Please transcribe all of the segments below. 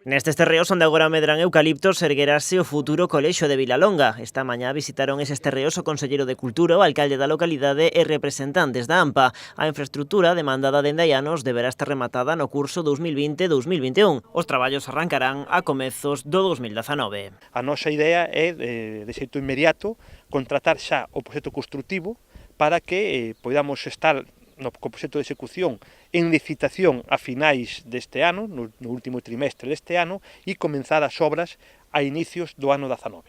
Nestes terreos onde agora medran eucaliptos erguerase o futuro colexio de Vilalonga. Esta mañá visitaron eses terreos o conselleiro de Cultura, o alcalde da localidade e representantes da AMPA. A infraestructura demandada dende hai anos deberá estar rematada no curso 2020-2021. Os traballos arrancarán a comezos do 2019. A nosa idea é, de xeito inmediato, contratar xa o proxecto construtivo para que podamos estar no proxecto de execución en licitación a finais deste ano, no último trimestre deste ano, e comenzar as obras a inicios do ano 19.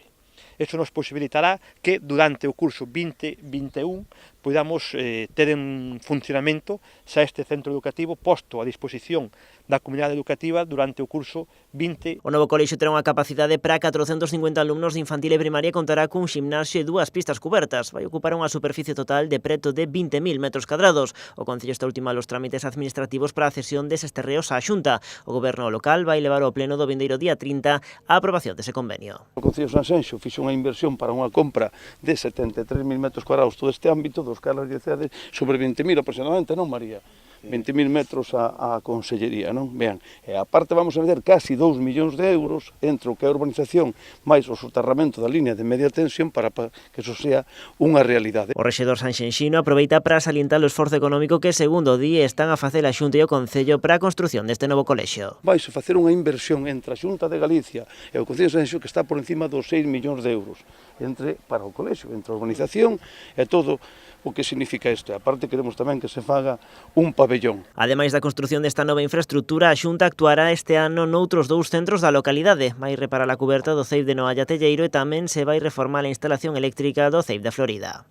Iso nos posibilitará que durante o curso 2021 podamos ter en funcionamento xa este centro educativo posto a disposición da comunidade educativa durante o curso 20. O novo colexio terá unha capacidade para 450 alumnos de infantil e primaria e contará cun ximnasio e 2 pistas cubertas. Vai ocupar unha superficie total de preto de 20.000 metros cadrados. O Concello está a ultimar os trámites administrativos para a cesión deses terreos á Xunta. O Goberno local vai levar ao pleno do vindeiro día 30 a aprobación dese convenio. O Concello de Sanxenxo fixo unha inversión para unha compra de 73.000 metros cuadrados todo este ámbito, dos calas de cidade, sobre 20.000 aproximadamente, non, María? 20.000 metros a Consellería, non? Vean, e aparte vamos a meter casi 2 millóns de euros entre o que é a urbanización máis o soterramento da línea de media tensión para que eso sea unha realidade. O rexedor sanxenxino aproveita para salientar o esforzo económico que, segundo di, están a facer a Xunta e o Concello para a construción deste novo colexio. Vais a facer unha inversión entre a Xunta de Galicia e o Concello de Sanxenxo que está por encima dos 6 millóns de euros para o colexio, entre a urbanización e todo o que significa isto. Aparte queremos tamén que se faga un pabellón. Ademais da construción desta nova infraestructura, a Xunta actuará este ano noutros 2 centros da localidade. Vai reparar a cuberta do CEIP de Noalla Telleiro e tamén se vai reformar a instalación eléctrica do CEIP de Florida.